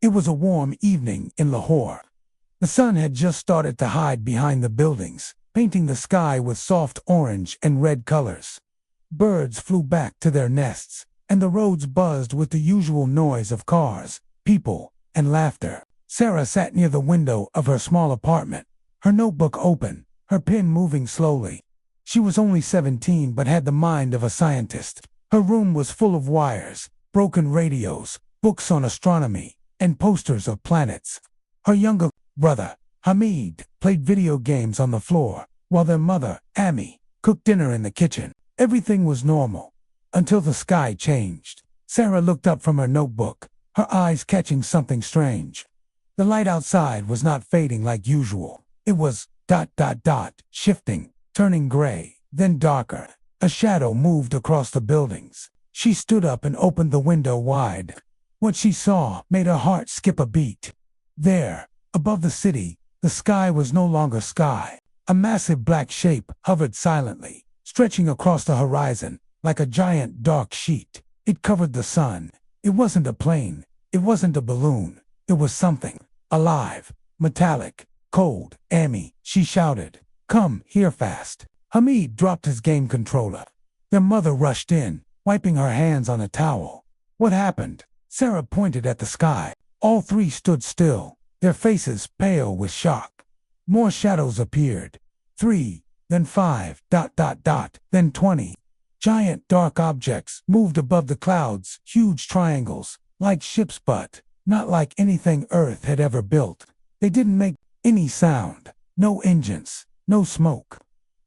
It was a warm evening in Lahore. The sun had just started to hide behind the buildings, painting the sky with soft orange and red colors. Birds flew back to their nests, and the roads buzzed with the usual noise of cars, people, and laughter. Sara sat near the window of her small apartment, her notebook open, her pen moving slowly. She was only 17 but had the mind of a scientist. Her room was full of wires, broken radios, books on astronomy, and posters of planets. Her younger brother, Hamid, played video games on the floor, while their mother, Amy, cooked dinner in the kitchen. Everything was normal, until the sky changed. Sara looked up from her notebook, her eyes catching something strange. The light outside was not fading like usual. It was ... shifting, turning gray, then darker. A shadow moved across the buildings. She stood up and opened the window wide. What she saw made her heart skip a beat. There, above the city, the sky was no longer sky. A massive black shape hovered silently, stretching across the horizon like a giant dark sheet. It covered the sun. It wasn't a plane. It wasn't a balloon. It was something. Alive. Metallic. Cold. Amy, she shouted. Come here fast. Hamid dropped his game controller. Their mother rushed in, wiping her hands on a towel. What happened? Sara pointed at the sky. All three stood still, their faces pale with shock. More shadows appeared. 3, then 5, then 20. Giant dark objects moved above the clouds, huge triangles, like ships but not like anything Earth had ever built. They didn't make any sound, no engines, no smoke.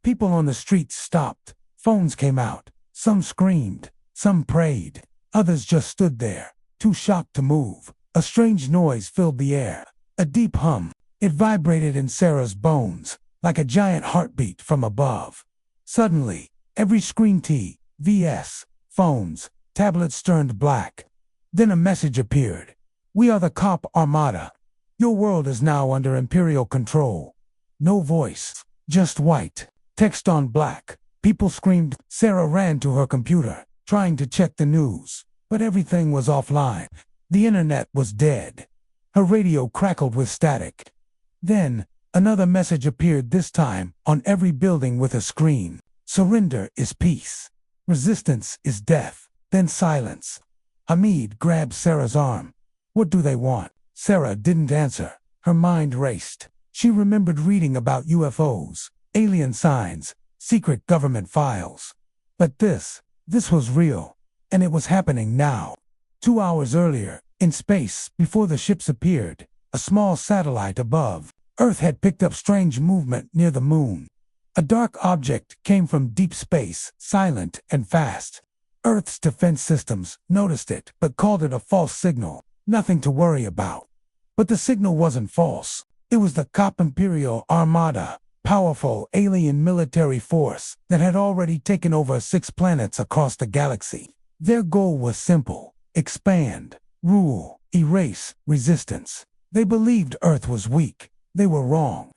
People on the streets stopped, phones came out, some screamed, some prayed, others just stood there, too shocked to move. A strange noise filled the air, a deep hum. It vibrated in Sara's bones, like a giant heartbeat from above. Suddenly, every screen TVs, phones, tablets turned black. Then a message appeared. We are the cop Armada. Your world is now under Imperial control. No voice, just white. Text on black. People screamed. Sara ran to her computer, trying to check the news. But everything was offline. The internet was dead. Her radio crackled with static. Then, another message appeared, this time on every building with a screen. Surrender is peace. Resistance is death. Then silence. Hamid grabbed Sara's arm. What do they want? Sara didn't answer. Her mind raced. She remembered reading about UFOs, alien signs, secret government files. But this was real. And it was happening now. 2 hours earlier, in space, before the ships appeared, a small satellite above Earth had picked up strange movement near the moon. A dark object came from deep space, silent and fast. Earth's defense systems noticed it, but called it a false signal. Nothing to worry about. But the signal wasn't false. It was the Cop Imperial Armada, powerful alien military force that had already taken over 6 planets across the galaxy. Their goal was simple: expand, rule, erase resistance. They believed Earth was weak. They were wrong.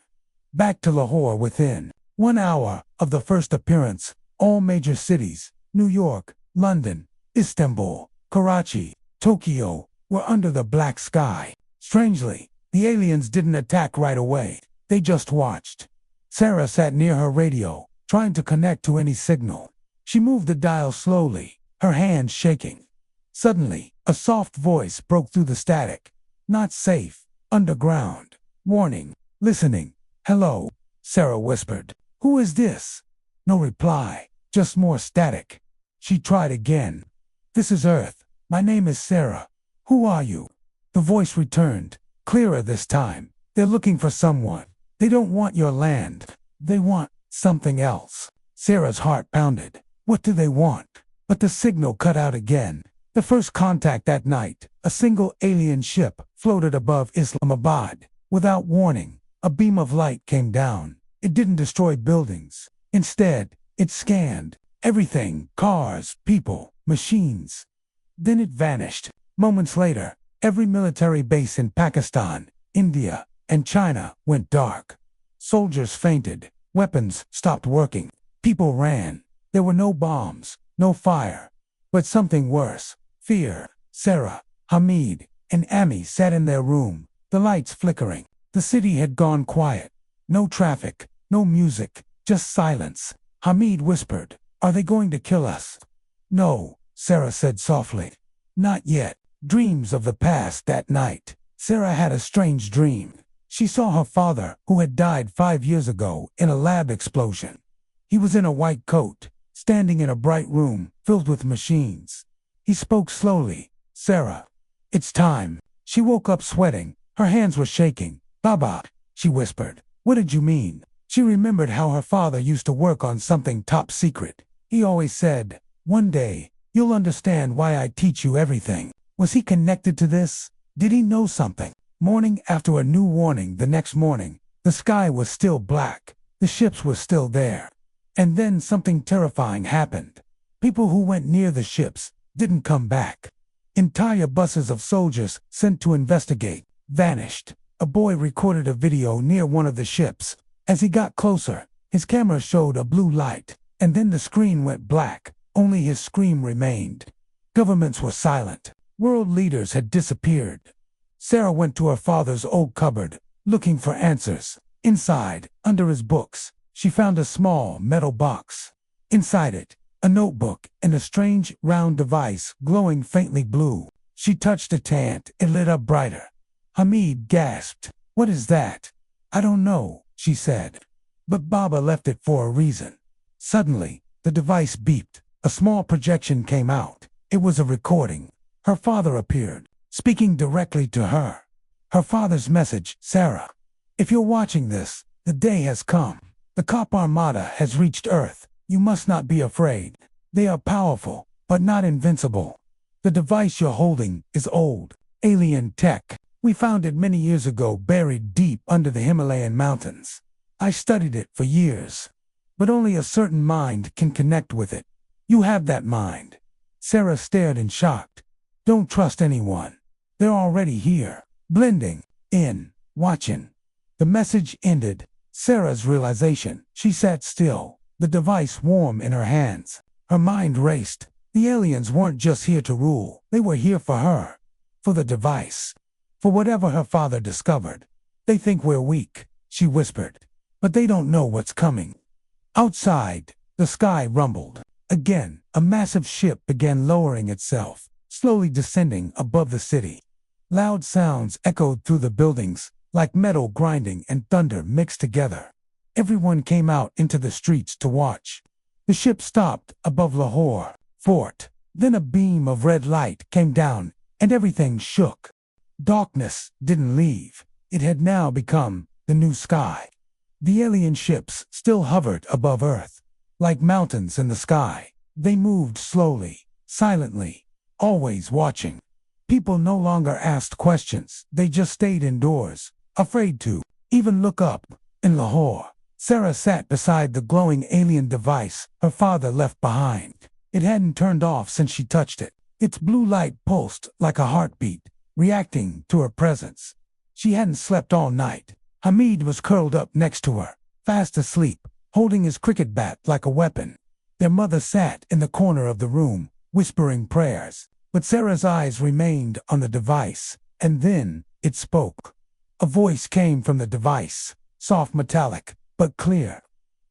Back to Lahore within 1 hour of the first appearance, all major cities, New York, London, Istanbul, Karachi, Tokyo, were under the black sky. Strangely, the aliens didn't attack right away. They just watched. Sara sat near her radio, trying to connect to any signal. She moved the dial slowly, her hands shaking. Suddenly, a soft voice broke through the static. Not safe. Underground. Warning. Listening. Hello, Sara whispered. Who is this? No reply, just more static. She tried again. This is Earth. My name is Sara. Who are you? The voice returned, clearer this time. They're looking for someone. They don't want your land. They want something else. Sara's heart pounded. What do they want? But the signal cut out again. The first contact that night, a single alien ship floated above Islamabad. Without warning, a beam of light came down. It didn't destroy buildings. Instead, it scanned everything: cars, people, machines. Then it vanished. Moments later, every military base in Pakistan, India, and China went dark. Soldiers fainted. Weapons stopped working. People ran. There were no bombs, no fire. But something worse. Fear. Sara, Hamid, and Amy sat in their room, the lights flickering. The city had gone quiet. No traffic, no music, just silence. Hamid whispered, "Are they going to kill us?" "No," Sara said softly. "Not yet." Dreams of the past that night. Sara had a strange dream. She saw her father, who had died 5 years ago in a lab explosion. He was in a white coat, standing in a bright room filled with machines. He spoke slowly. "Sara, it's time." She woke up sweating. Her hands were shaking. "Baba," she whispered. "What did you mean?" She remembered how her father used to work on something top secret. He always said, "One day, you'll understand why I teach you everything." Was he connected to this? Did he know something? Morning after a new warning the next morning, the sky was still black. The ships were still there. And then something terrifying happened. People who went near the ships didn't come back. Entire buses of soldiers sent to investigate vanished. A boy recorded a video near one of the ships. As he got closer, his camera showed a blue light, and then the screen went black. Only his scream remained. Governments were silent. World leaders had disappeared. Sara went to her father's old cupboard, looking for answers. Inside, under his books, she found a small metal box. Inside it, a notebook and a strange, round device glowing faintly blue. She touched it and it lit up brighter. Hamid gasped. "What is that?" "I don't know," she said. "But Baba left it for a reason." Suddenly, the device beeped. A small projection came out. It was a recording. Her father appeared, speaking directly to her. Her father's message: "Sara, if you're watching this, the day has come. The cop Armada has reached Earth. You must not be afraid. They are powerful, but not invincible. The device you're holding is old, alien tech. We found it many years ago buried deep under the Himalayan mountains. I studied it for years. But only a certain mind can connect with it. You have that mind." Sara stared in shock. "Don't trust anyone. They're already here, blending in, watching." The message ended. Sara's realization. She sat still, the device warm in her hands. Her mind raced. The aliens weren't just here to rule. They were here for her. For the device. For whatever her father discovered. "They think we're weak," she whispered. "But they don't know what's coming." Outside, the sky rumbled. Again, a massive ship began lowering itself, slowly descending above the city. Loud sounds echoed through the buildings, like metal grinding and thunder mixed together. Everyone came out into the streets to watch. The ship stopped above Lahore fort. Then a beam of red light came down, and everything shook. Darkness didn't leave. It had now become the new sky. The alien ships still hovered above Earth, like mountains in the sky. They moved slowly, silently, always watching. People no longer asked questions. They just stayed indoors, afraid to even look up. In Lahore, Sara sat beside the glowing alien device her father left behind. It hadn't turned off since she touched it. Its blue light pulsed like a heartbeat, reacting to her presence. She hadn't slept all night. Hamid was curled up next to her, fast asleep, holding his cricket bat like a weapon. Their mother sat in the corner of the room, whispering prayers. But Sara's eyes remained on the device, and then it spoke. A voice came from the device, soft metallic, but clear.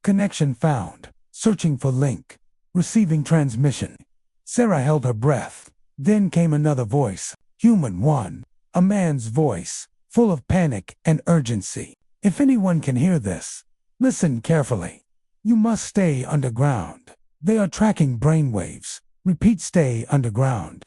"Connection found. Searching for link. Receiving transmission." Sara held her breath. Then came another voice, human one, a man's voice, full of panic and urgency. "If anyone can hear this, listen carefully. You must stay underground. They are tracking brainwaves. Repeat, stay underground.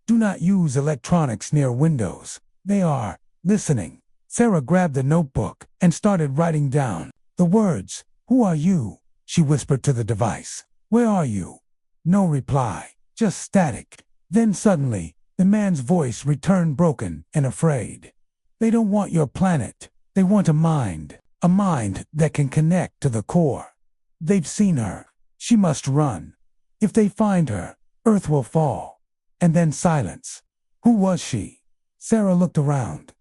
Do not use electronics near windows. They are listening." Sara grabbed the notebook and started writing down the words. "Who are you?" she whispered to the device. "Where are you?" No reply, just static. Then suddenly, the man's voice returned, broken and afraid. "They don't want your planet. They want a mind that can connect to the core. They've seen her. She must run. If they find her, Earth will fall." And then silence. Who was she? Sara looked around.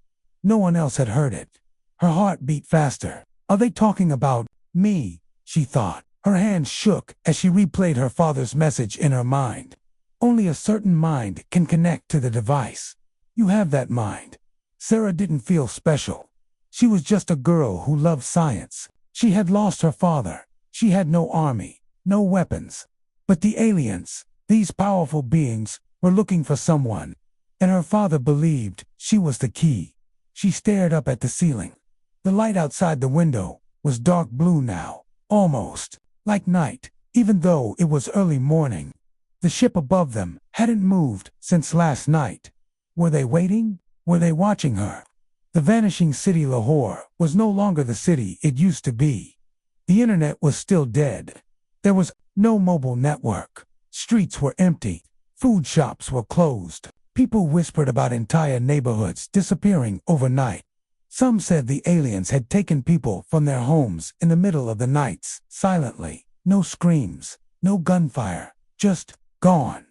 No one else had heard it. Her heart beat faster. "Are they talking about me?" she thought. Her hands shook as she replayed her father's message in her mind. "Only a certain mind can connect to the device. You have that mind. Sara didn't feel special. She was just a girl who loved science. She had lost her father. She had no army, no weapons. But the aliens, these powerful beings, were looking for someone. And her father believed she was the key. She stared up at the ceiling. The light outside the window was dark blue now, almost like night, even though it was early morning. The ship above them hadn't moved since last night. Were they waiting? Were they watching her? The vanishing city Lahore was no longer the city it used to be. The internet was still dead. There was no mobile network. Streets were empty. Food shops were closed. People whispered about entire neighborhoods disappearing overnight. Some said the aliens had taken people from their homes in the middle of the nights, silently. No screams, no gunfire, just gone.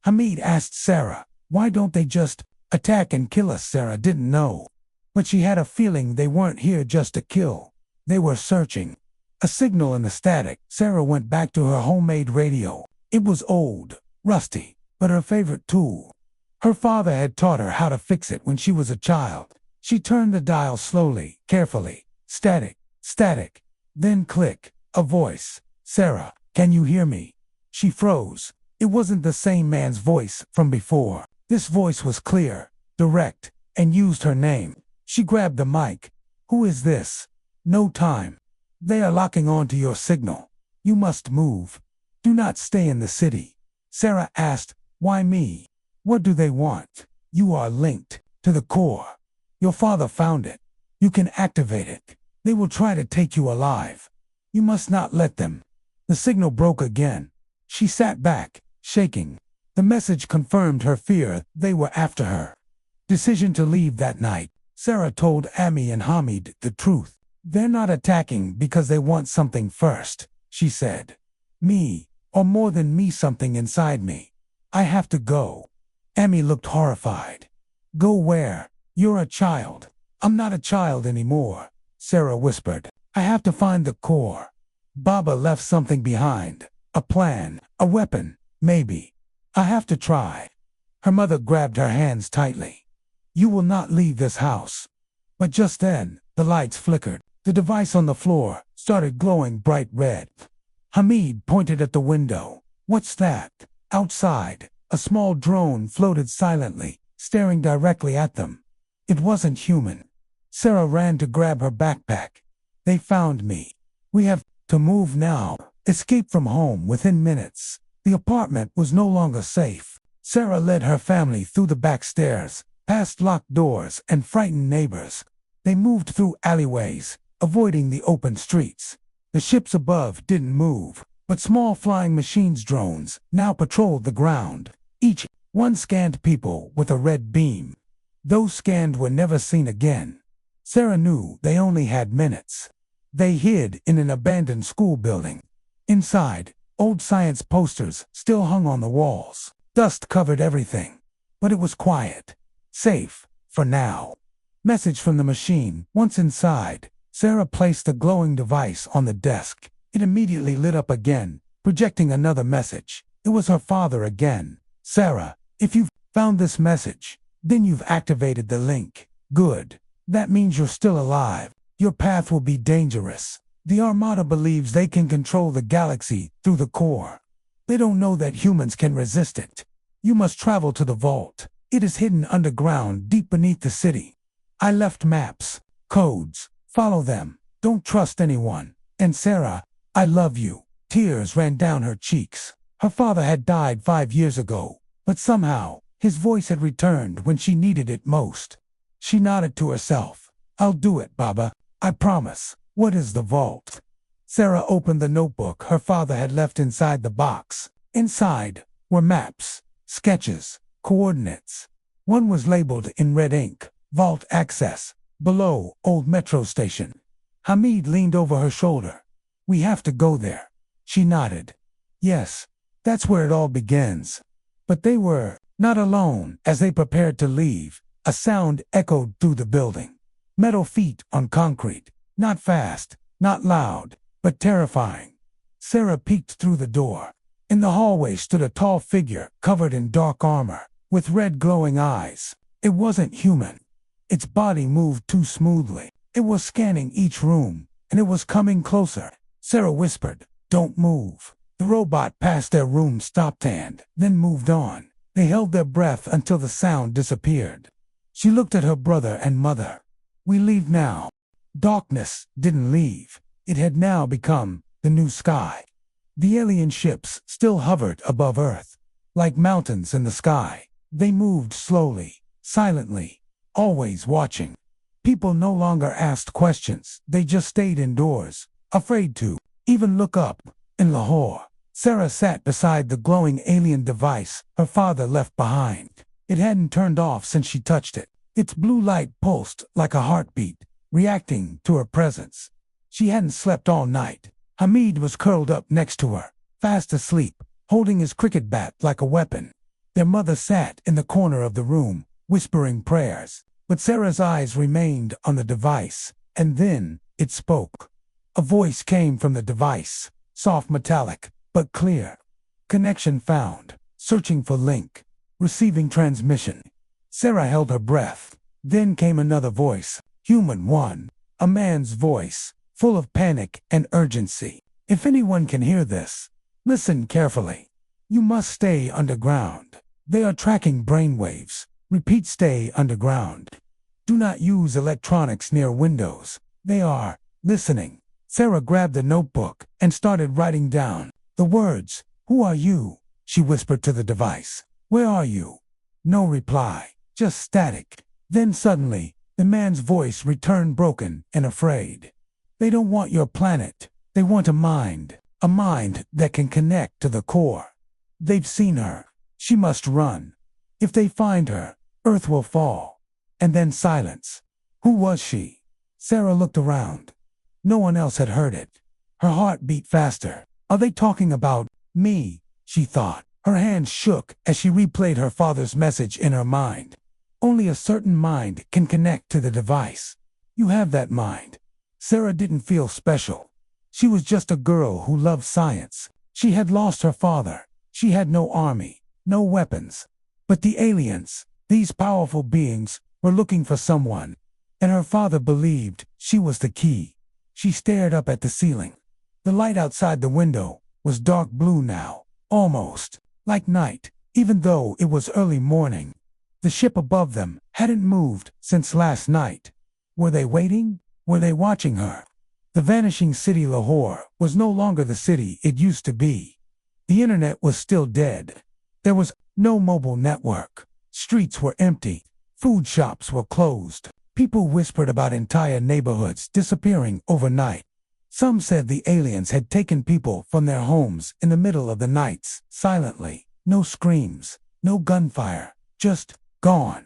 Hamid asked Sara, why don't they just attack and kill us? Sara didn't know. But she had a feeling they weren't here just to kill. They were searching. A signal in the static. Sara went back to her homemade radio. It was old, rusty, but her favorite tool. Her father had taught her how to fix it when she was a child. She turned the dial slowly, carefully. Static, static. Then click. A voice. Sara, can you hear me? She froze. It wasn't the same man's voice from before. This voice was clear, direct, and used her name. She grabbed the mic. Who is this? No time. They are locking on to your signal. You must move. Do not stay in the city. Sara asked, why me? What do they want? You are linked to the core. Your father found it. You can activate it. They will try to take you alive. You must not let them. The signal broke again. She sat back, shaking. The message confirmed her fear. They were after her. Decision to leave that night. Sara told Ami and Hamid the truth. They're not attacking because they want something first, she said. Me, or more than me, something inside me. I have to go. Ami looked horrified. Go where? You're a child. I'm not a child anymore, Sara whispered. I have to find the core. Baba left something behind. A plan, a weapon, maybe. I have to try. Her mother grabbed her hands tightly. You will not leave this house. But just then, the lights flickered. The device on the floor started glowing bright red. Hamid pointed at the window. What's that? Outside, a small drone floated silently, staring directly at them. It wasn't human. Sara ran to grab her backpack. They found me. We have to move now. Escape from home within minutes. The apartment was no longer safe. Sara led her family through the back stairs, past locked doors and frightened neighbors. They moved through alleyways, avoiding the open streets. The ships above didn't move, but small flying machines drones now patrolled the ground. Each one scanned people with a red beam. Those scanned were never seen again. Sara knew they only had minutes. They hid in an abandoned school building. Inside, old science posters still hung on the walls. Dust covered everything. But it was quiet. Safe, for now. Message from the machine. Once inside, Sara placed the glowing device on the desk. It immediately lit up again, projecting another message. It was her father again. Sara, if you've found this message, then you've activated the link. Good. That means you're still alive. Your path will be dangerous. The Armada believes they can control the galaxy through the core. They don't know that humans can resist it. You must travel to the vault. It is hidden underground, deep beneath the city. I left maps, codes. Follow them. Don't trust anyone. And Sara, I love you. Tears ran down her cheeks. Her father had died 5 years ago, but somehow, his voice had returned when she needed it most. She nodded to herself. I'll do it, Baba. I promise. What is the vault? Sara opened the notebook her father had left inside the box. Inside were maps, sketches, coordinates. One was labeled in red ink, Vault Access. Below, old metro station. Hamid leaned over her shoulder. We have to go there. She nodded. Yes, that's where it all begins. But they were not alone. As they prepared to leave, a sound echoed through the building. Metal feet on concrete. Not fast, not loud, but terrifying. Sara peeked through the door. In the hallway stood a tall figure covered in dark armor, with red glowing eyes. It wasn't human. Its body moved too smoothly. It was scanning each room, and it was coming closer. Sara whispered, "Don't move." The robot passed their room, stopped and then moved on. They held their breath until the sound disappeared. She looked at her brother and mother. "We leave now." Darkness didn't leave. It had now become the new sky. The alien ships still hovered above Earth, like mountains in the sky. They moved slowly, silently, always watching. People no longer asked questions. They just stayed indoors, afraid to even look up. In Lahore, Sara sat beside the glowing alien device her father left behind. It hadn't turned off since she touched it. Its blue light pulsed like a heartbeat, reacting to her presence. She hadn't slept all night. Hamid was curled up next to her, fast asleep, holding his cricket bat like a weapon. Their mother sat in the corner of the room, whispering prayers. But Sara's eyes remained on the device, and then it spoke. A voice came from the device, soft, metallic, but clear. "Connection found. Searching for link. Receiving transmission." Sara held her breath. Then came another voice, human one, a man's voice, full of panic and urgency. "If anyone can hear this, listen carefully. You must stay underground. They are tracking brainwaves. Repeat, stay underground. Do not use electronics near windows. They are listening." Sara grabbed a notebook and started writing down the words. "Who are you?" she whispered to the device. "Where are you?" No reply, just static. Then suddenly, the man's voice returned, broken and afraid. "They don't want your planet. They want a mind that can connect to the core. They've seen her. She must run. If they find her, Earth will fall." And then silence. Who was she? Sara looked around. No one else had heard it. Her heart beat faster. "Are they talking about me?" she thought. Her hands shook as she replayed her father's message in her mind. "Only a certain mind can connect to the device. You have that mind." Sara didn't feel special. She was just a girl who loved science. She had lost her father. She had no army, no weapons. But the aliens, these powerful beings, were looking for someone, and her father believed she was the key. She stared up at the ceiling. The light outside the window was dark blue now, almost like night, even though it was early morning. The ship above them hadn't moved since last night. Were they waiting? Were they watching her? The vanishing city Lahore was no longer the city it used to be. The internet was still dead. There was no mobile network. Streets were empty. Food shops were closed. People whispered about entire neighborhoods disappearing overnight. Some said the aliens had taken people from their homes in the middle of the nights, silently. No screams, no gunfire, just gone.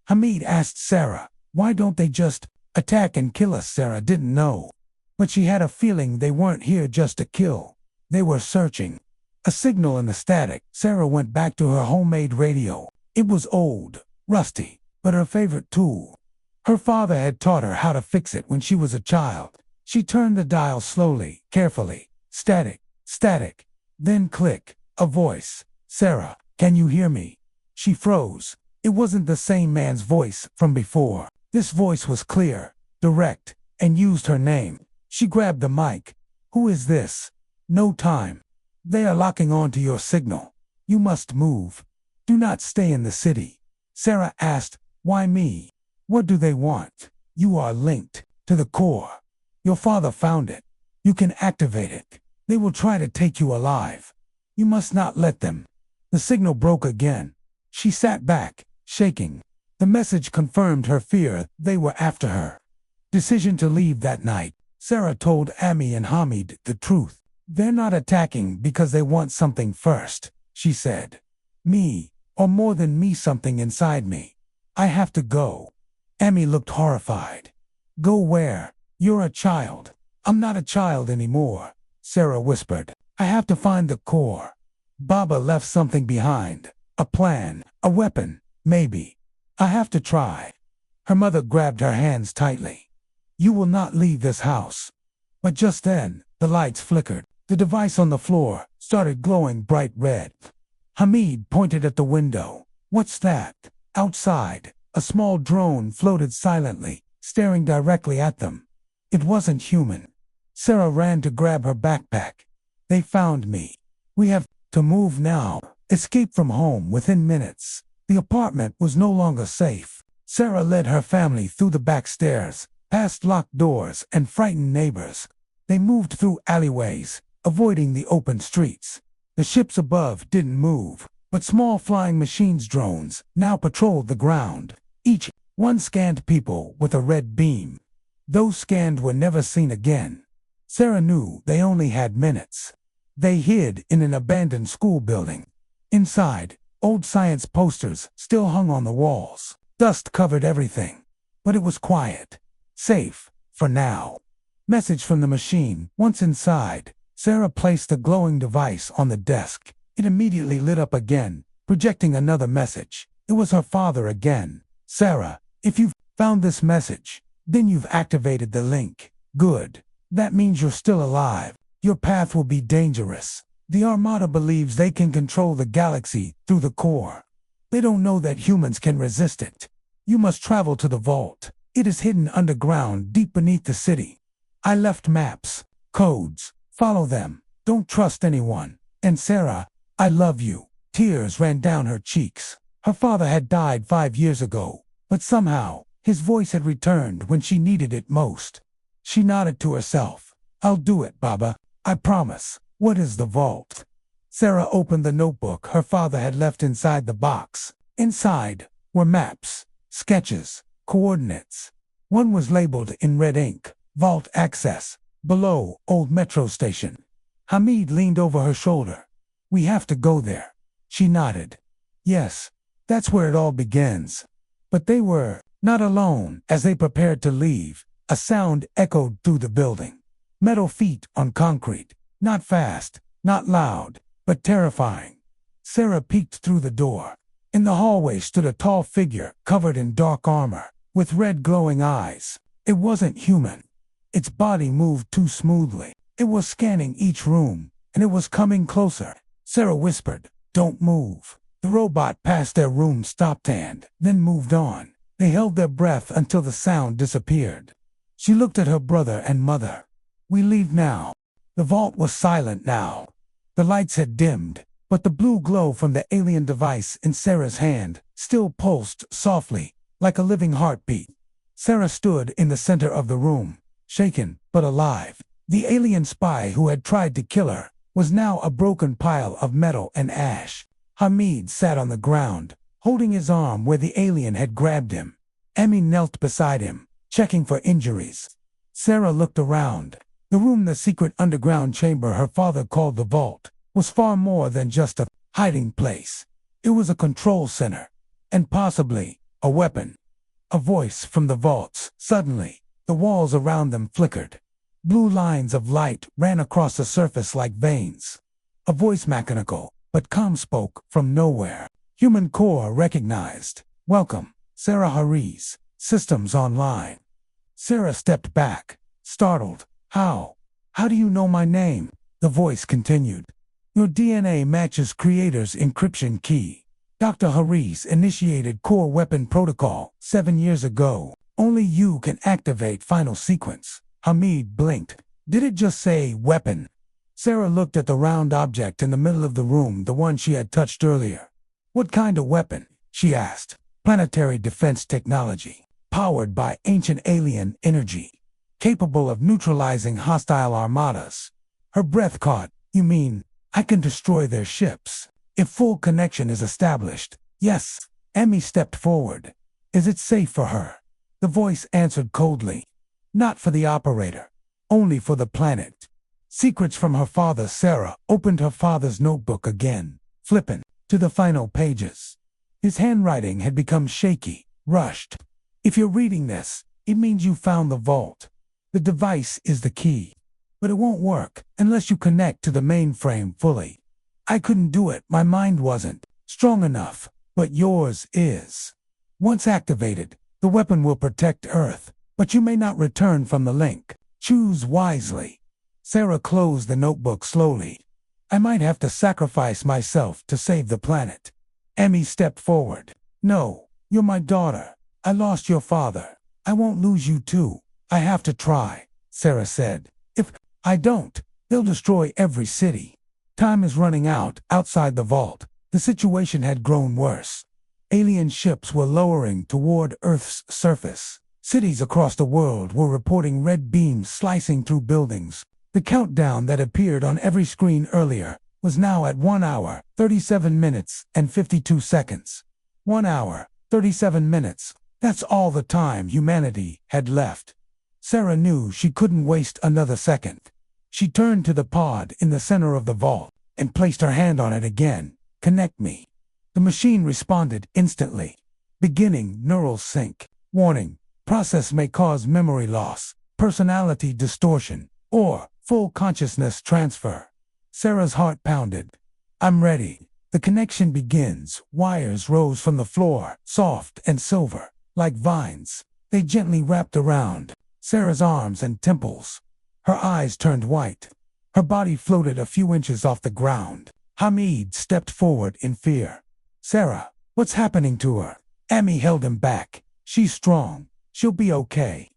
Hamid asked Sara, "Why don't they just attack and kill us?" Sara didn't know. But she had a feeling they weren't here just to kill. They were searching. A signal in the static. Sara went back to her homemade radio. It was old, rusty, but her favorite tool. Her father had taught her how to fix it when she was a child. She turned the dial slowly, carefully. Static, static. Then click. A voice. "Sara, can you hear me?" She froze. It wasn't the same man's voice from before. This voice was clear, direct, and used her name. She grabbed the mic. "Who is this?" "No time. They are locking on to your signal. You must move. Do not stay in the city." Sara asked, "Why me? What do they want?" "You are linked to the core. Your father found it. You can activate it. They will try to take you alive. You must not let them." The signal broke again. She sat back, shaking. The message confirmed her fear. They were after her. Decision to leave that night. Sara told Ami and Hamid the truth. "They're not attacking because they want something first," she said. "Me, or more than me, something inside me. I have to go." Ami looked horrified. "Go where? You're a child." "I'm not a child anymore," Sara whispered. "I have to find the core. Baba left something behind. A plan, a weapon, maybe. I have to try." Her mother grabbed her hands tightly. "You will not leave this house." But just then, the lights flickered. The device on the floor started glowing bright red. Hamid pointed at the window. "What's that?" "Outside. A small drone floated silently, staring directly at them. It wasn't human. Sara ran to grab her backpack. They found me. We have to move now. Escape from home within minutes. The apartment was no longer safe. Sara led her family through the back stairs, past locked doors and frightened neighbors. They moved through alleyways, avoiding the open streets. The ships above didn't move, but small flying machines drones now patrolled the ground. Each one scanned people with a red beam. Those scanned were never seen again. Sara knew they only had minutes. They hid in an abandoned school building. Inside, old science posters still hung on the walls. Dust covered everything. But it was quiet. Safe, for now. Message from the machine. Once inside, Sara placed the glowing device on the desk. It immediately lit up again, projecting another message. It was her father again. Sara, if you've found this message, then you've activated the link. Good. That means you're still alive. Your path will be dangerous. The Armada believes they can control the galaxy through the core. They don't know that humans can resist it. You must travel to the vault. It is hidden underground, deep beneath the city. I left maps, codes. Follow them. Don't trust anyone. And Sara, I love you. Tears ran down her cheeks. Her father had died 5 years ago, but somehow, his voice had returned when she needed it most. She nodded to herself. I'll do it, Baba. I promise. What is the vault? Sara opened the notebook her father had left inside the box. Inside were maps, sketches, coordinates. One was labeled in red ink, Vault Access. Below, Old Metro Station. Hamid leaned over her shoulder. We have to go there. She nodded. Yes, that's where it all begins. But they were not alone. As they prepared to leave, a sound echoed through the building. Metal feet on concrete. Not fast, not loud, but terrifying. Sara peeked through the door. In the hallway stood a tall figure covered in dark armor, with red glowing eyes. It wasn't human. Its body moved too smoothly. It was scanning each room, and it was coming closer. Sara whispered, "Don't move." The robot passed their room, stopped and then moved on. They held their breath until the sound disappeared. She looked at her brother and mother. We leave now. The vault was silent now. The lights had dimmed, but the blue glow from the alien device in Sara's hand still pulsed softly, like a living heartbeat. Sara stood in the center of the room, shaken but alive. The alien spy who had tried to kill her was now a broken pile of metal and ash. Hamid sat on the ground, holding his arm where the alien had grabbed him. Emmy knelt beside him, checking for injuries. Sara looked around. The room, the secret underground chamber her father called the vault, was far more than just a hiding place. It was a control center, and possibly a weapon. A voice from the vaults. Suddenly, the walls around them flickered. Blue lines of light ran across the surface like veins. A voice, mechanical, but calm, spoke from nowhere. Human core recognized. Welcome, Sara Harris. Systems online. Sara stepped back, startled. How do you know my name? The voice continued. Your DNA matches creator's encryption key. Dr. Harris initiated core weapon protocol 7 years ago. Only you can activate final sequence. Hamid blinked. Did it just say weapon? Sara looked at the round object in the middle of the room, the one she had touched earlier. What kind of weapon? She asked. Planetary defense technology, powered by ancient alien energy, capable of neutralizing hostile armadas. Her breath caught. You mean, I can destroy their ships, if full connection is established? Yes. Emmy stepped forward. Is it safe for her? The voice answered coldly. Not for the operator. Only for the planet. Secrets from her father. Sara opened her father's notebook again, flipping to the final pages. His handwriting had become shaky, rushed. If you're reading this, it means you found the vault. The device is the key. But it won't work unless you connect to the mainframe fully. I couldn't do it. My mind wasn't strong enough, but yours is. Once activated, the weapon will protect Earth, but you may not return from the link. Choose wisely. Sara closed the notebook slowly. I might have to sacrifice myself to save the planet. Emmy stepped forward. No, you're my daughter. I lost your father. I won't lose you too. I have to try, Sara said. If I don't, they'll destroy every city. Time is running out outside the vault. The situation had grown worse. Alien ships were lowering toward Earth's surface. Cities across the world were reporting red beams slicing through buildings. The countdown that appeared on every screen earlier was now at 1 hour, 37 minutes, and 52 seconds. 1 hour, 37 minutes. That's all the time humanity had left. Sara knew she couldn't waste another second. She turned to the pod in the center of the vault and placed her hand on it again. Connect me. The machine responded instantly. Beginning neural sync. Warning. Process may cause memory loss, personality distortion, or full consciousness transfer. Sara's heart pounded. I'm ready. The connection begins. Wires rose from the floor, soft and silver, like vines. They gently wrapped around Sara's arms and temples. Her eyes turned white. Her body floated a few inches off the ground. Hamid stepped forward in fear. Sara, what's happening to her? Amy held him back. She's strong. She'll be okay.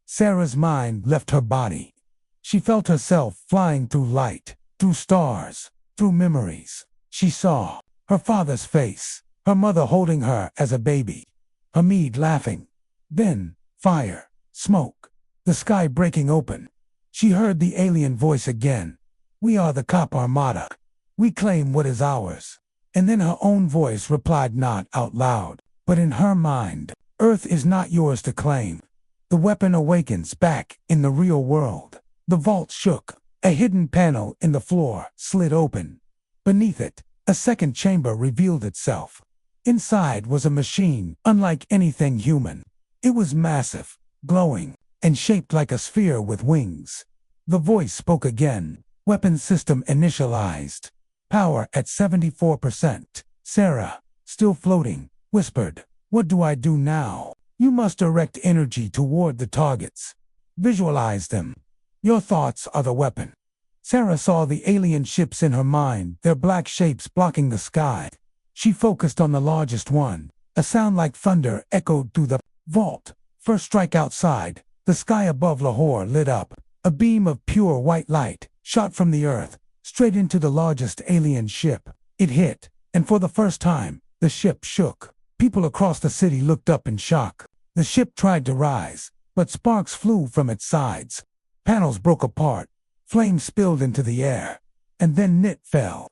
Sara's mind left her body. She felt herself flying through light, through stars, through memories. She saw her father's face, her mother holding her as a baby, Hamid laughing. Then, fire, smoke, the sky breaking open. She heard the alien voice again. We are the cop Armada. We claim what is ours. And then her own voice replied, not out loud, but in her mind. Earth is not yours to claim. The weapon awakens back in the real world. The vault shook. A hidden panel in the floor slid open. Beneath it, a second chamber revealed itself. Inside was a machine unlike anything human. It was massive, glowing, and shaped like a sphere with wings. The voice spoke again. Weapon system initialized. Power at 74%. Sara, still floating, whispered, what do I do now? You must direct energy toward the targets. Visualize them. Your thoughts are the weapon. Sara saw the alien ships in her mind, their black shapes blocking the sky. She focused on the largest one. A sound like thunder echoed through the vault. First strike outside, the sky above Lahore lit up. A beam of pure white light shot from the earth, straight into the largest alien ship. It hit, and for the first time, the ship shook. People across the city looked up in shock. The ship tried to rise, but sparks flew from its sides. Panels broke apart. Flames spilled into the air. And then it fell.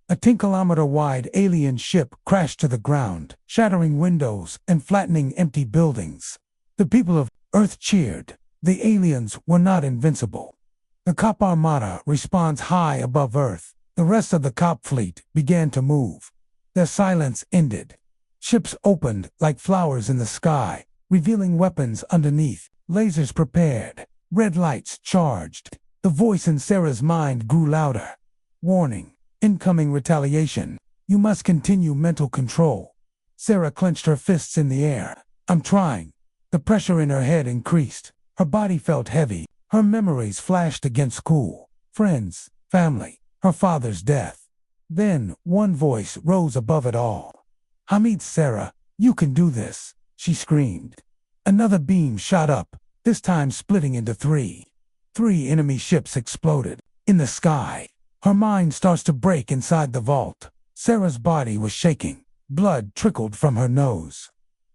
A 10-kilometer-wide alien ship crashed to the ground, shattering windows and flattening empty buildings. The people of Earth cheered. The aliens were not invincible. The cop Armada responds high above Earth. The rest of the cop fleet began to move. Their silence ended. Ships opened like flowers in the sky, revealing weapons underneath. Lasers prepared. Red lights charged. The voice in Sara's mind grew louder. Warning. Incoming retaliation. You must continue mental control. Sara clenched her fists in the air. I'm trying. The pressure in her head increased. Her body felt heavy. Her memories flashed against school, friends, family, her father's death. Then one voice rose above it all. Hamid, Sara, you can do this, she screamed. Another beam shot up, this time splitting into three. 3 enemy ships exploded. In the sky, her mind starts to break inside the vault. Sara's body was shaking. Blood trickled from her nose.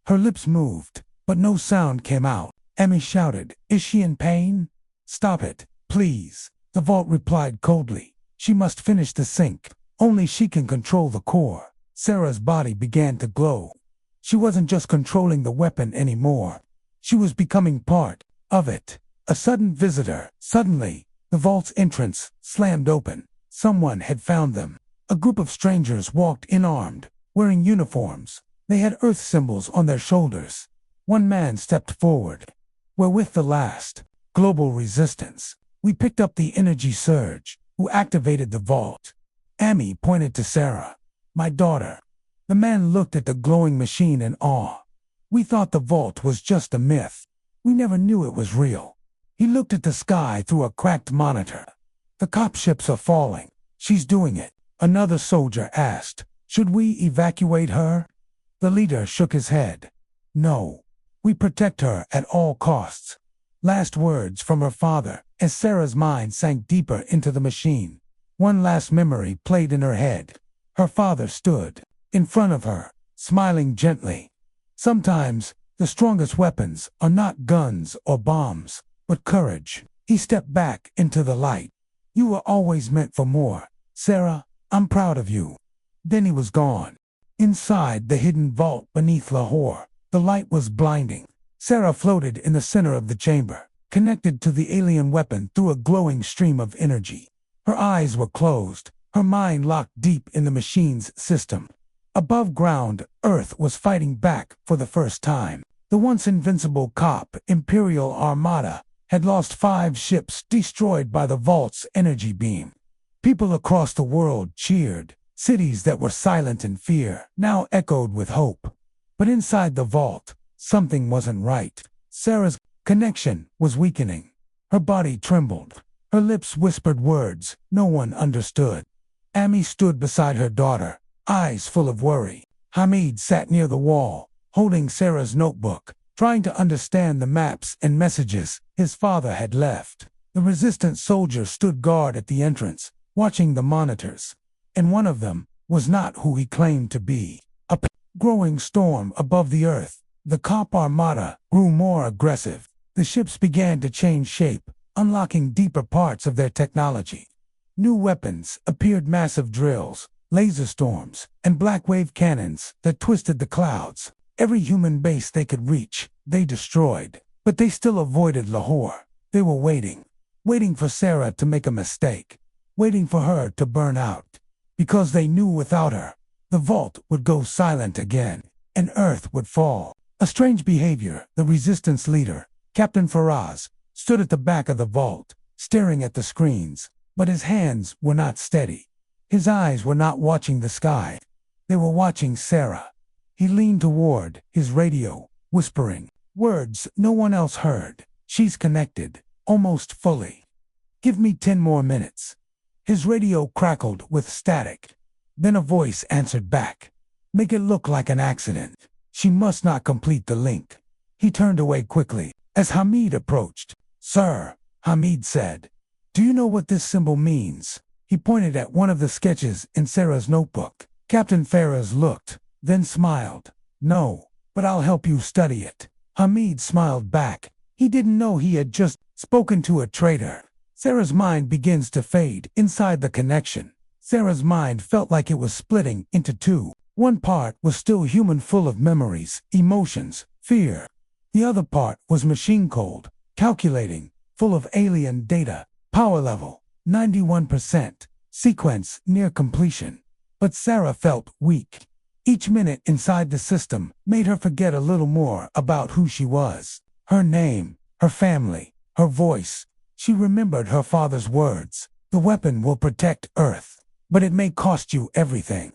Her lips moved, but no sound came out. Emmy shouted, is she in pain? Stop it, please. The vault replied coldly. She must finish the sync. Only she can control the core. Sara's body began to glow. She wasn't just controlling the weapon anymore. She was becoming part of it. A sudden visitor. Suddenly, the vault's entrance slammed open. Someone had found them. A group of strangers walked unarmed, wearing uniforms. They had Earth symbols on their shoulders. One man stepped forward. We're with the last global resistance. We picked up the energy surge, who activated the vault. Amy pointed to Sara. My daughter. The man looked at the glowing machine in awe. We thought the vault was just a myth. We never knew it was real. He looked at the sky through a cracked monitor. The cop ships are falling. She's doing it. Another soldier asked, should we evacuate her? The leader shook his head. No. We protect her at all costs. Last words from her father as Sara's mind sank deeper into the machine. One last memory played in her head. Her father stood in front of her, smiling gently. Sometimes, the strongest weapons are not guns or bombs, but courage. He stepped back into the light. You were always meant for more. Sara, I'm proud of you. Then he was gone. Inside the hidden vault beneath Lahore, the light was blinding. Sara floated in the center of the chamber, connected to the alien weapon through a glowing stream of energy. Her eyes were closed, her mind locked deep in the machine's system. Above ground, Earth was fighting back for the first time. The once invincible Imperial Armada had lost 5 ships destroyed by the vault's energy beam. People across the world cheered. Cities that were silent in fear now echoed with hope. But inside the vault, something wasn't right. Sara's connection was weakening. Her body trembled. Her lips whispered words no one understood. Amy stood beside her daughter, eyes full of worry. Hamid sat near the wall, holding Sara's notebook, trying to understand the maps and messages his father had left. The resistant soldiers stood guard at the entrance, watching the monitors. And one of them was not who he claimed to be. A growing storm above the earth, the Armada grew more aggressive. The ships began to change shape, unlocking deeper parts of their technology. New weapons appeared, massive drills, laser storms, and black wave cannons that twisted the clouds. Every human base they could reach, they destroyed. But they still avoided Lahore. They were waiting for Sara to make a mistake, waiting for her to burn out. Because they knew without her, the vault would go silent again, and Earth would fall. A strange behavior. The resistance leader, Captain Faraz, stood at the back of the vault, staring at the screens, but his hands were not steady. His eyes were not watching the sky. They were watching Sara. He leaned toward his radio, whispering words no one else heard. She's connected, almost fully. Give me 10 more minutes. His radio crackled with static. Then a voice answered back. Make it look like an accident. She must not complete the link. He turned away quickly as Hamid approached. Sir, Hamid said, do you know what this symbol means? He pointed at one of the sketches in Sara's notebook. Captain Faraz looked, then smiled. No, but I'll help you study it. Hamid smiled back. He didn't know he had just spoken to a traitor. Sara's mind begins to fade inside the connection. Sara's mind felt like it was splitting into two. One part was still human, full of memories, emotions, fear. The other part was machine cold, calculating, full of alien data. Power level, 91%. Sequence near completion. But Sara felt weak. Each minute inside the system made her forget a little more about who she was. Her name, her family, her voice. She remembered her father's words. The weapon will protect Earth, but it may cost you everything.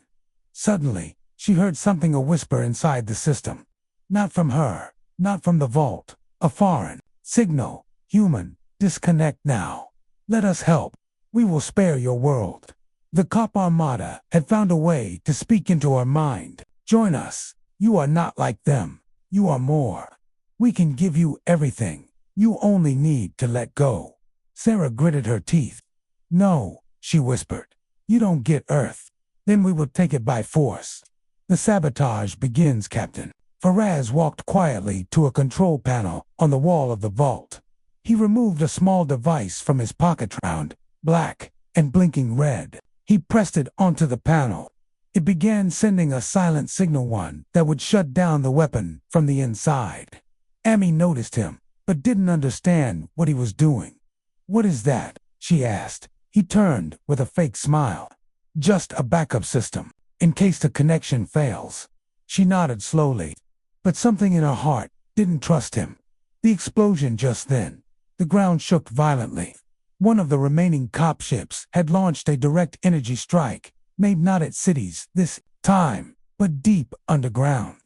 Suddenly, she heard something, a whisper inside the system. Not from her, not from the vault. A foreign signal. Human, disconnect now. Let us help. We will spare your world. The Armada had found a way to speak into her mind. Join us. You are not like them. You are more. We can give you everything. You only need to let go. Sara gritted her teeth. No, she whispered. You don't get Earth. Then we will take it by force. The sabotage begins, Captain. Faraz walked quietly to a control panel on the wall of the vault. He removed a small device from his pocket, round, black, and blinking red. He pressed it onto the panel. It began sending a silent signal, one that would shut down the weapon from the inside. Amy noticed him, but didn't understand what he was doing. What is that? She asked. He turned with a fake smile. Just a backup system, in case the connection fails. She nodded slowly, but something in her heart didn't trust him. The explosion just then. The ground shook violently. One of the remaining cop ships had launched a direct energy strike, made not at cities this time, but deep underground.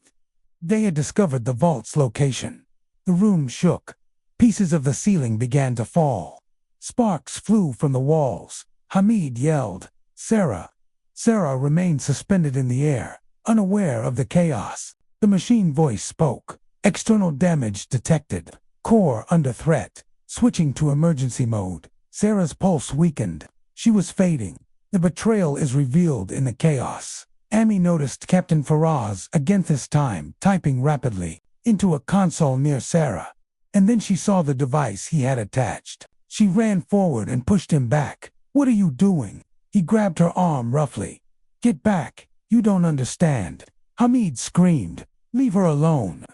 They had discovered the vault's location. The room shook. Pieces of the ceiling began to fall. Sparks flew from the walls. Hamid yelled, Sara. Sara remained suspended in the air, unaware of the chaos. The machine voice spoke. External damage detected. Core under threat. Switching to emergency mode. Sara's pulse weakened. She was fading. The betrayal is revealed in the chaos. Amy noticed Captain Faraz again, this time typing rapidly into a console near Sara. And then she saw the device he had attached. She ran forward and pushed him back. "What are you doing?" He grabbed her arm roughly. "Get back. You don't understand." Hamid screamed. "Leave her alone."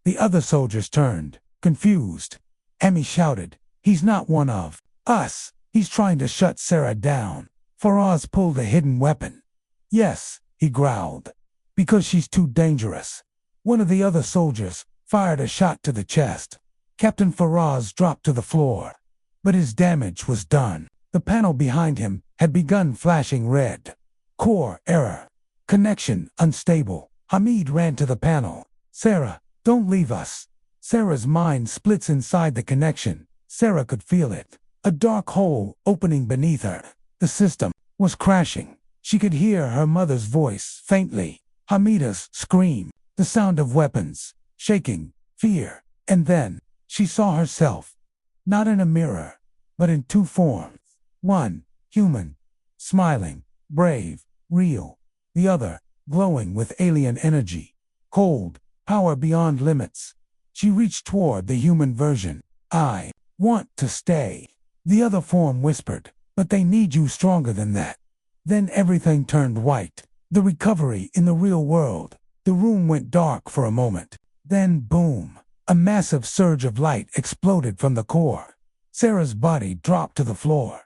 The other soldiers turned, confused. Amy shouted, "He's not one of us. He's trying to shut Sara down." Faraz pulled a hidden weapon. "Yes," he growled, "because she's too dangerous." One of the other soldiers fired a shot to the chest. Captain Faraz dropped to the floor. But his damage was done. The panel behind him had begun flashing red. Core error. Connection unstable. Hamid ran to the panel. "Sara, don't leave us." Sara's mind splits inside the connection. Sara could feel it. A dark hole opening beneath her. The system was crashing. She could hear her mother's voice faintly. Hamida's scream. The sound of weapons. Shaking. Fear. And then she saw herself. Not in a mirror, but in two forms. One, human, smiling, brave, real. The other, glowing with alien energy. Cold, power beyond limits. She reached toward the human version. "I want to stay." The other form whispered, "But they need you stronger than that." Then everything turned white. The recovery in the real world. The room went dark for a moment. Then boom. A massive surge of light exploded from the core. Sara's body dropped to the floor.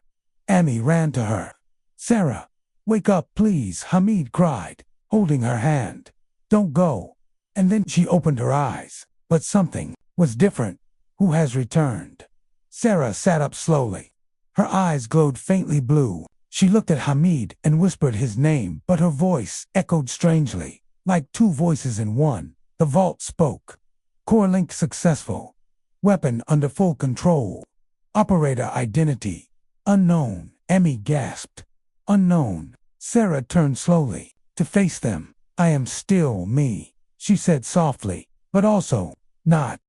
Amy ran to her. "Sara, wake up, please," Hamid cried, holding her hand. "Don't go." And then she opened her eyes. But something was different. "Who has returned?" Sara sat up slowly. Her eyes glowed faintly blue. She looked at Hamid and whispered his name, but her voice echoed strangely, like two voices in one. The vault spoke. "Core link successful. Weapon under full control. Operator identity unknown." Amy gasped. "Unknown." Sara turned slowly to face them. "I am still me," she said softly, but also not.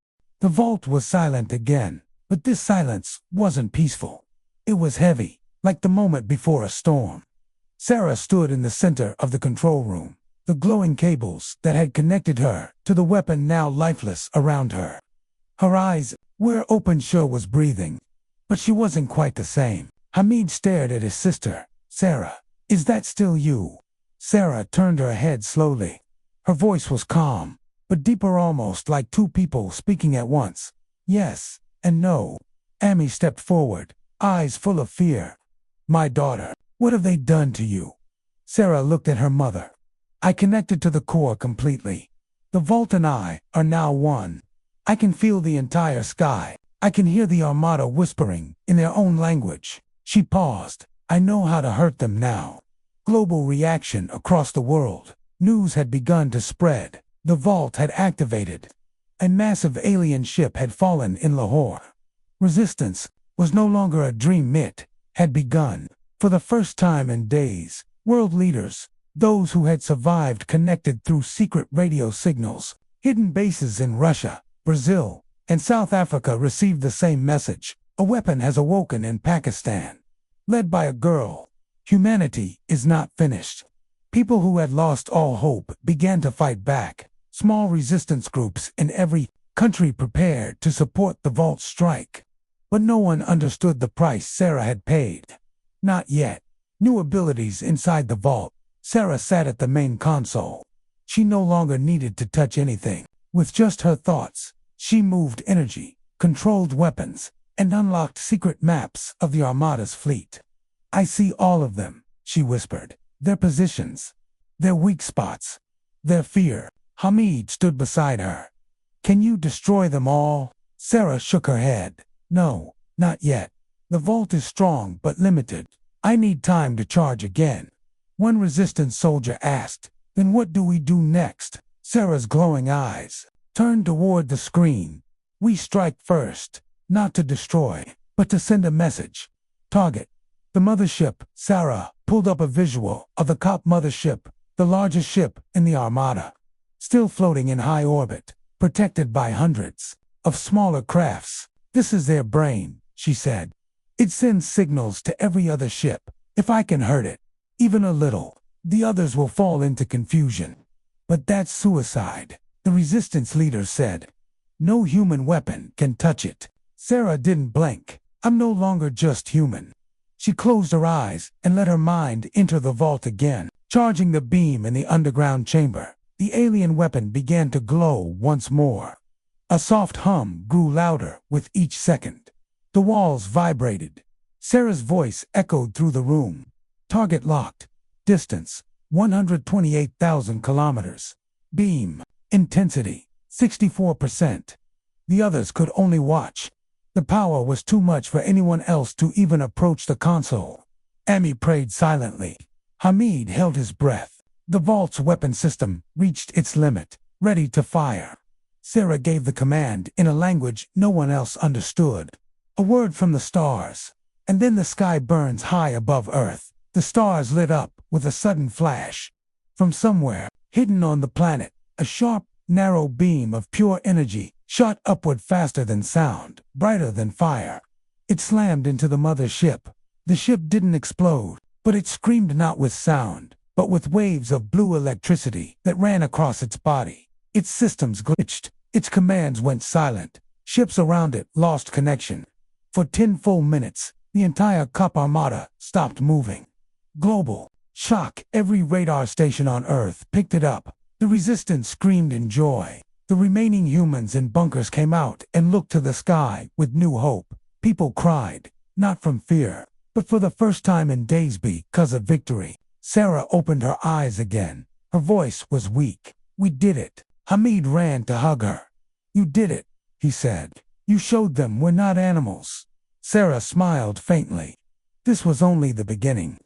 The vault was silent again, but this silence wasn't peaceful. It was heavy, like the moment before a storm. Sara stood in the center of the control room. The glowing cables that had connected her to the weapon now lifeless around her. Her eyes were open. Sure was breathing, but she wasn't quite the same. Hamid stared at his sister. "Sara, is that still you?" Sara turned her head slowly. Her voice was calm, but deeper, almost like two people speaking at once. "Yes and no." Amy stepped forward, eyes full of fear. "My daughter, what have they done to you?" Sara looked at her mother. "I connected to the core completely. The vault and I are now one. I can feel the entire sky. I can hear the Armada whispering in their own language." She paused. "I know how to hurt them now." Global reaction across the world. News had begun to spread. The vault had activated. A massive alien ship had fallen in Lahore. Resistance was no longer a dream. It had begun. For the first time in days, world leaders, those who had survived, connected through secret radio signals. Hidden bases in Russia, Brazil, and South Africa received the same message. A weapon has awoken in Pakistan. Led by a girl. Humanity is not finished. People who had lost all hope began to fight back. Small resistance groups in every country prepared to support the vault strike. But no one understood the price Sara had paid. Not yet. New abilities inside the vault. Sara sat at the main console. She no longer needed to touch anything. With just her thoughts, she moved energy, controlled weapons, and unlocked secret maps of the Armada's fleet. "I see all of them," she whispered. "Their positions, their weak spots, their fear." Hamid stood beside her. "Can you destroy them all?" Sara shook her head. "No, not yet. The vault is strong but limited. I need time to charge again." One resistance soldier asked, "Then what do we do next?" Sara's glowing eyes turned toward the screen. "We strike first, not to destroy, but to send a message. Target the mothership." Sara pulled up a visual of the Cop mothership, the largest ship in the Armada, still floating in high orbit. protected by hundreds of smaller crafts. This is their brain, she said. It sends signals to every other ship. If I can hurt it, even a little, the others will fall into confusion. But that's suicide, the resistance leader said. No human weapon can touch it. Sara didn't blink. I'm no longer just human. She closed her eyes and let her mind enter the vault again, charging the beam in the underground chamber. The alien weapon began to glow once more. A soft hum grew louder with each second. The walls vibrated. Sara's voice echoed through the room. Target locked. Distance, 128,000 kilometers. Beam, intensity, 64%. The others could only watch. The power was too much for anyone else to even approach the console. Amy prayed silently. Hamid held his breath. The vault's weapon system reached its limit, ready to fire. Sara gave the command in a language no one else understood. A word from the stars. And then the sky burns high above Earth. The stars lit up with a sudden flash. From somewhere, hidden on the planet, a sharp, narrow beam of pure energy shot upward faster than sound, brighter than fire. It slammed into the mother ship. The ship didn't explode, but it screamed not with sound, but with waves of blue electricity that ran across its body. Its systems glitched. Its commands went silent. Ships around it lost connection. For 10 full minutes, the entire Armada stopped moving. Global shock. Every radar station on Earth picked it up. The resistance screamed in joy. The remaining humans in bunkers came out and looked to the sky with new hope. People cried, not from fear, but for the first time in days because of victory. Sara opened her eyes again. Her voice was weak. We did it. Hamid ran to hug her. You did it, he said. You showed them we're not animals. Sara smiled faintly. This was only the beginning.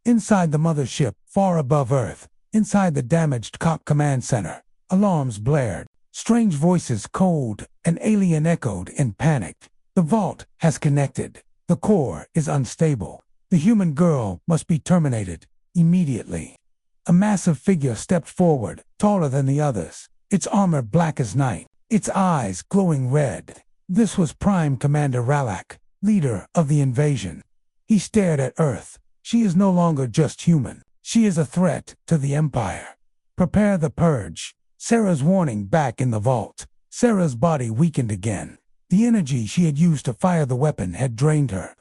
Inside the mothership, far above Earth, inside the damaged COP command center, alarms blared. Strange voices code and alien echoed in panic. The vault has connected. The core is unstable. The human girl must be terminated immediately. A massive figure stepped forward, taller than the others, its armor black as night, its eyes glowing red. This was Prime Commander Ralak, leader of the invasion. He stared at Earth. She is no longer just human. She is a threat to the Empire. Prepare the purge. Sara's warning back in the vault. Sara's body weakened again. The energy she had used to fire the weapon had drained her.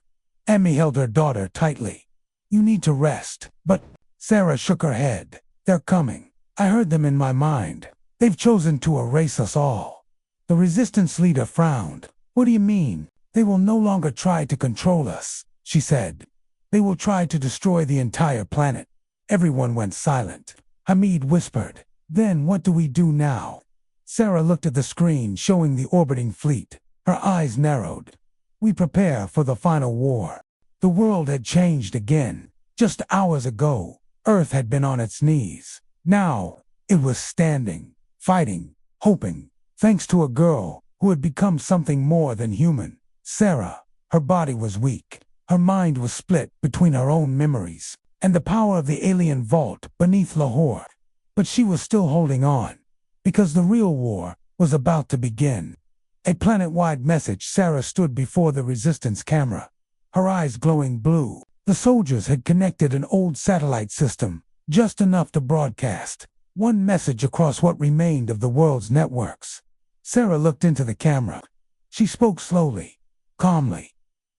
Amy held her daughter tightly. You need to rest. But Sara shook her head. They're coming. I heard them in my mind. They've chosen to erase us all. The resistance leader frowned. What do you mean? They will no longer try to control us, she said. They will try to destroy the entire planet. Everyone went silent. Hamid whispered. Then what do we do now? Sara looked at the screen showing the orbiting fleet. Her eyes narrowed. We prepare for the final war. The world had changed again. Just hours ago, Earth had been on its knees. Now, it was standing, fighting, hoping, thanks to a girl who had become something more than human. Sara, her body was weak. Her mind was split between her own memories and the power of the alien vault beneath Lahore. But she was still holding on, because the real war was about to begin. A planet-wide message. Sara stood before the resistance camera, her eyes glowing blue. The soldiers had connected an old satellite system, just enough to broadcast one message across what remained of the world's networks. Sara looked into the camera. She spoke slowly, calmly,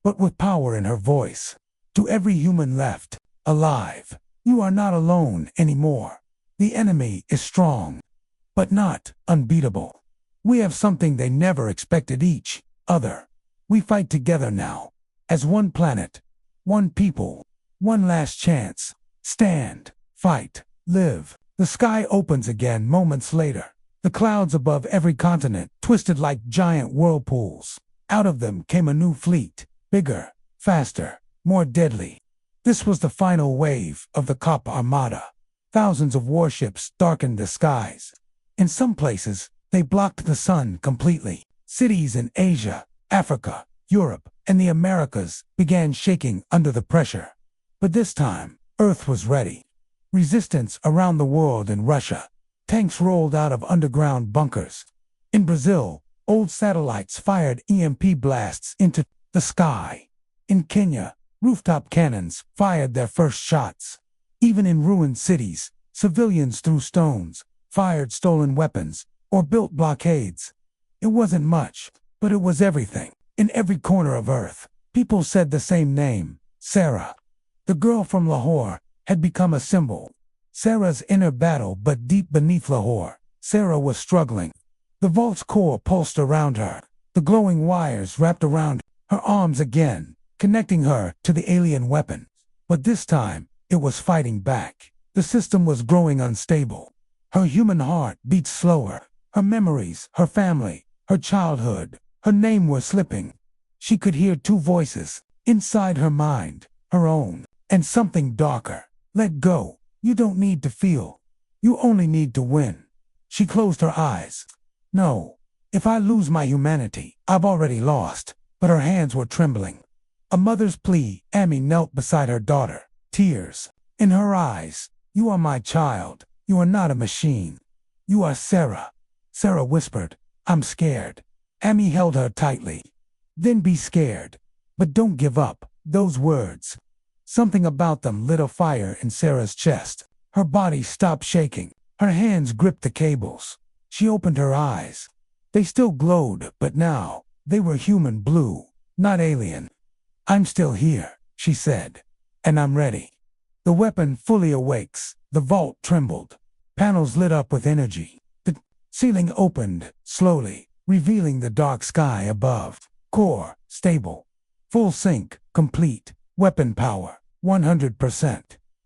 but with power in her voice. To every human left, alive, you are not alone anymore. The enemy is strong, but not unbeatable. We have something they never expected: each other. We fight together now, as one planet, one people, one last chance. Stand, fight, live. The sky opens again moments later. The clouds above every continent twisted like giant whirlpools. Out of them came a new fleet, bigger, faster, more deadly. This was the final wave of the COP Armada. Thousands of warships darkened the skies. In some places, they blocked the sun completely. Cities in Asia, Africa, Europe, and the Americas began shaking under the pressure. But this time, Earth was ready. Resistance around the world. In Russia, tanks rolled out of underground bunkers. In Brazil, old satellites fired EMP blasts into the sky. In Kenya, rooftop cannons fired their first shots. Even in ruined cities, civilians threw stones, fired stolen weapons, or built blockades. It wasn't much, but it was everything. In every corner of Earth, people said the same name, Sara. The girl from Lahore had become a symbol. Sara's inner battle, but deep beneath Lahore, Sara was struggling. The vault's core pulsed around her, the glowing wires wrapped around her arms again, connecting her to the alien weapon. But this time, it was fighting back. The system was growing unstable. Her human heart beat slower. Her memories, her family, her childhood, her name were slipping. She could hear two voices inside her mind, her own, and something darker. Let go. You don't need to feel. You only need to win. She closed her eyes. No. If I lose my humanity, I've already lost. But her hands were trembling. A mother's plea. Amy knelt beside her daughter, tears in her eyes. You are my child. You are not a machine. You are Sara. Sara whispered, I'm scared. Amy held her tightly. Then be scared. But don't give up. Those words. Something about them lit a fire in Sara's chest. Her body stopped shaking. Her hands gripped the cables. She opened her eyes. They still glowed, but now they were human blue, not alien. I'm still here, she said, and I'm ready. The weapon fully awakes. The vault trembled. Panels lit up with energy. The ceiling opened slowly, revealing the dark sky above. Core stable. Full sync, complete. Weapon power, 100%.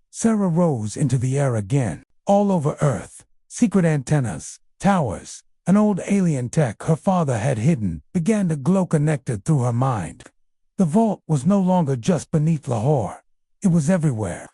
Sara rose into the air again. All over Earth, secret antennas, towers, an old alien tech her father had hidden began to glow, connected through her mind. The vault was no longer just beneath Lahore. It was everywhere.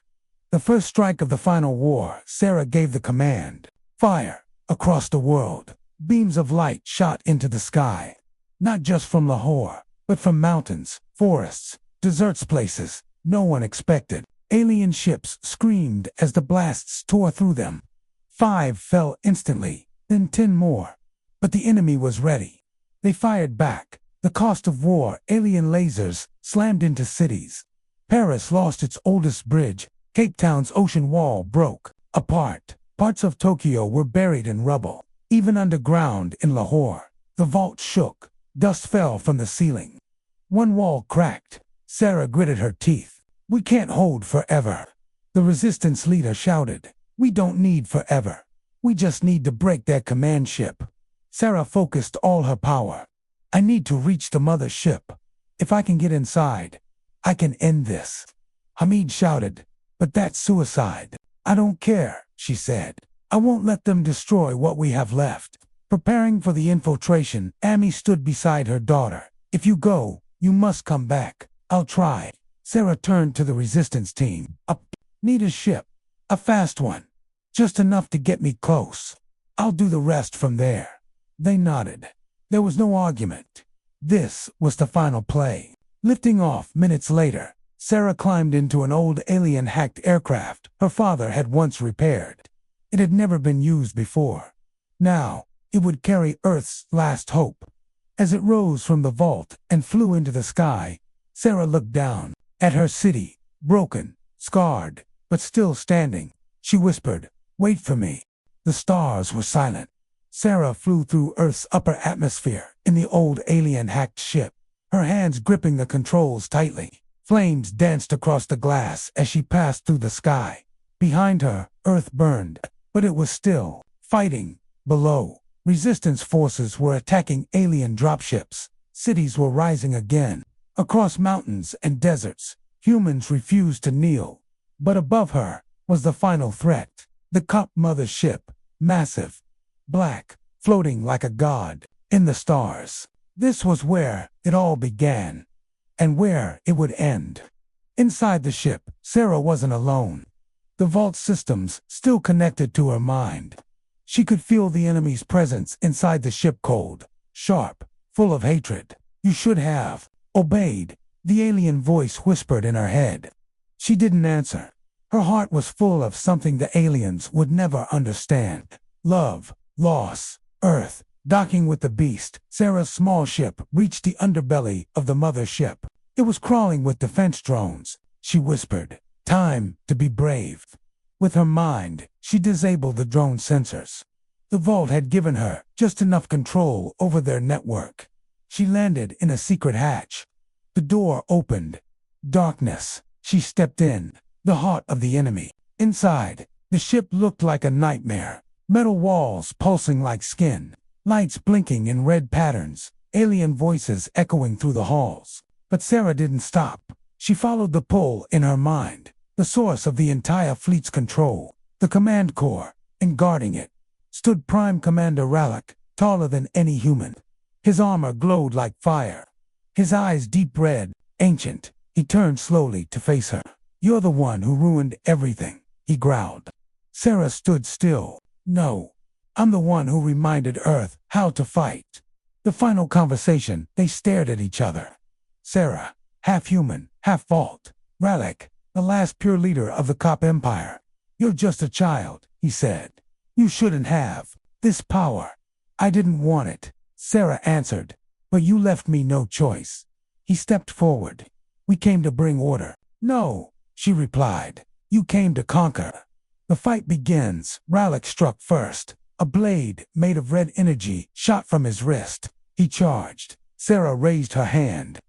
The first strike of the final war, Sara gave the command. Fire, across the world. Beams of light shot into the sky. Not just from Lahore, but from mountains, forests, deserts, places no one expected. Alien ships screamed as the blasts tore through them. 5 fell instantly, then 10 more. But the enemy was ready. They fired back. The cost of war, alien lasers, slammed into cities. Paris lost its oldest bridge. Cape Town's ocean wall broke apart. Parts of Tokyo were buried in rubble. Even underground in Lahore, the vault shook. Dust fell from the ceiling. One wall cracked. Sara gritted her teeth. We can't hold forever. The resistance leader shouted. We don't need forever. We just need to break that command ship. Sara focused all her power. I need to reach the mother ship. If I can get inside, I can end this. Hamid shouted. But that's suicide. I don't care, she said. I won't let them destroy what we have left. Preparing for the infiltration, Amy stood beside her daughter. If you go, you must come back. I'll try. Sara turned to the resistance team. Need a ship. A fast one. Just enough to get me close. I'll do the rest from there. They nodded. There was no argument. This was the final play. Lifting off minutes later, Sara climbed into an old alien-hacked aircraft her father had once repaired. It had never been used before. Now, it would carry Earth's last hope. As it rose from the vault and flew into the sky, Sara looked down at her city, broken, scarred, but still standing. She whispered, "Wait for me." The stars were silent. Sara flew through Earth's upper atmosphere in the old alien-hacked ship, her hands gripping the controls tightly. Flames danced across the glass as she passed through the sky. Behind her, Earth burned, but it was still fighting. Below, resistance forces were attacking alien dropships. Cities were rising again. Across mountains and deserts, humans refused to kneel. But above her was the final threat. The Cup Mother ship, massive, black, floating like a god in the stars. This was where it all began, and where it would end. Inside the ship, Sara wasn't alone. The vault systems still connected to her mind. She could feel the enemy's presence inside the ship, cold, sharp, full of hatred. You should have obeyed, the alien voice whispered in her head. She didn't answer. Her heart was full of something the aliens would never understand. Love, loss, Earth, Docking with the beast, Sara's small ship reached the underbelly of the mother ship. It was crawling with defense drones. She whispered, "Time to be brave." With her mind, she disabled the drone sensors. The vault had given her just enough control over their network. She landed in a secret hatch. The door opened. Darkness. She stepped in, the heart of the enemy. Inside, the ship looked like a nightmare. Metal walls pulsing like skin, lights blinking in red patterns, alien voices echoing through the halls. But Sara didn't stop. She followed the pull in her mind, the source of the entire fleet's control, the command core, and guarding it stood Prime Commander Rallick, taller than any human. His armor glowed like fire. His eyes deep red, ancient. He turned slowly to face her. "You're the one who ruined everything," he growled. Sara stood still. "No, I'm the one who reminded Earth how to fight." The final conversation, they stared at each other. Sara, half human, half vault. Rallick, the last pure leader of the Cop Empire. "You're just a child," he said. "You shouldn't have this power." "I didn't want it," Sara answered, "but you left me no choice." He stepped forward. "We came to bring order." "No," she replied. "You came to conquer." The fight begins. Rallick struck first. A blade, made of red energy, shot from his wrist. He charged. Sara raised her hand.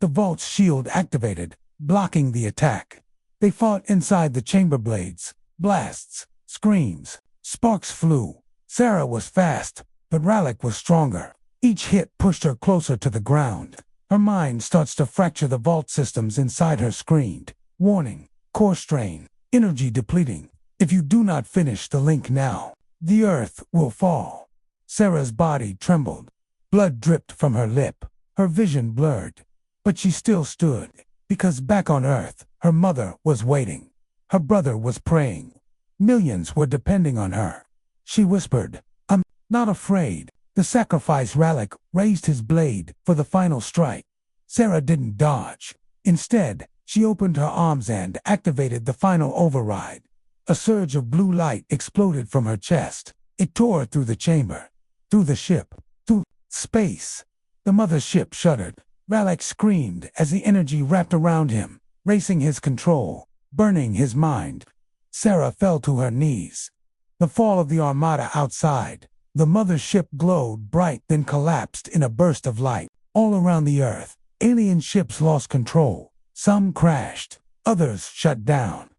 The vault's shield activated, blocking the attack. They fought inside the chamber blades. Blasts, screams, sparks flew. Sara was fast, but Rallick was stronger. Each hit pushed her closer to the ground. Her mind starts to fracture. The vault systems inside her screamed. "Warning, core strain, energy depleting. If you do not finish the link now, the Earth will fall." Sara's body trembled. Blood dripped from her lip. Her vision blurred. But she still stood, because back on Earth, her mother was waiting. Her brother was praying. Millions were depending on her. She whispered, "I'm not afraid." The sacrifice. Rallick raised his blade for the final strike. Sara didn't dodge. Instead, she opened her arms and activated the final override. A surge of blue light exploded from her chest. It tore through the chamber, through the ship, through space. The mother ship shuddered. Rallick screamed as the energy wrapped around him, racing his control, burning his mind. Sara fell to her knees. The fall of the Armada outside. The mother ship glowed bright, then collapsed in a burst of light. All around the Earth, alien ships lost control. Some crashed, others shut down.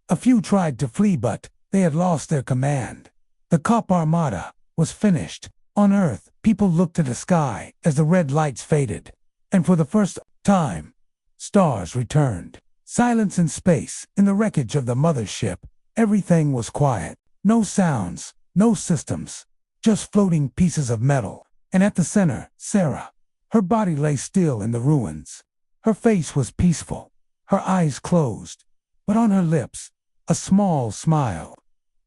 A few tried to flee, but they had lost their command. The Cop Armada was finished. On Earth, people looked to the sky as the red lights faded. And for the first time, stars returned. Silence in space. In the wreckage of the mother ship, everything was quiet. No sounds, no systems, just floating pieces of metal. And at the center, Sara. Her body lay still in the ruins. Her face was peaceful, her eyes closed, but on her lips, a small smile.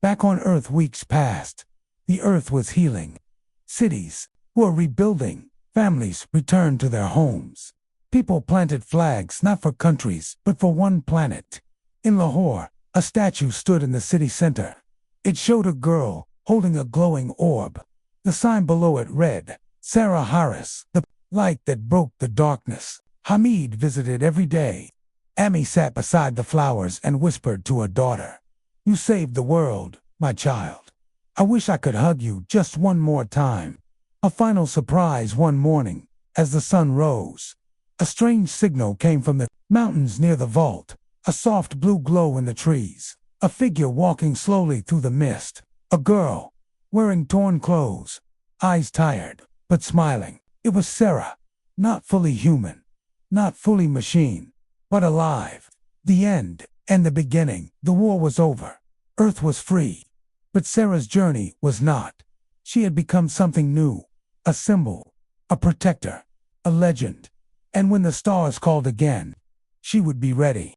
Back on Earth, weeks passed. The Earth was healing. Cities were rebuilding. Families returned to their homes. People planted flags not for countries, but for one planet. In Lahore, a statue stood in the city center. It showed a girl holding a glowing orb. The sign below it read, "Sara Harris, the light that broke the darkness." Hamid visited every day. Amy sat beside the flowers and whispered to her daughter, "You saved the world, my child. I wish I could hug you just one more time." A final surprise one morning, as the sun rose. A strange signal came from the mountains near the vault. A soft blue glow in the trees. A figure walking slowly through the mist. A girl, wearing torn clothes, eyes tired, but smiling. It was Sara, not fully human, not fully machine, but alive. The end and the beginning. The war was over. Earth was free. But Sara's journey was not. She had become something new. A symbol, a protector, a legend. And when the stars called again, she would be ready.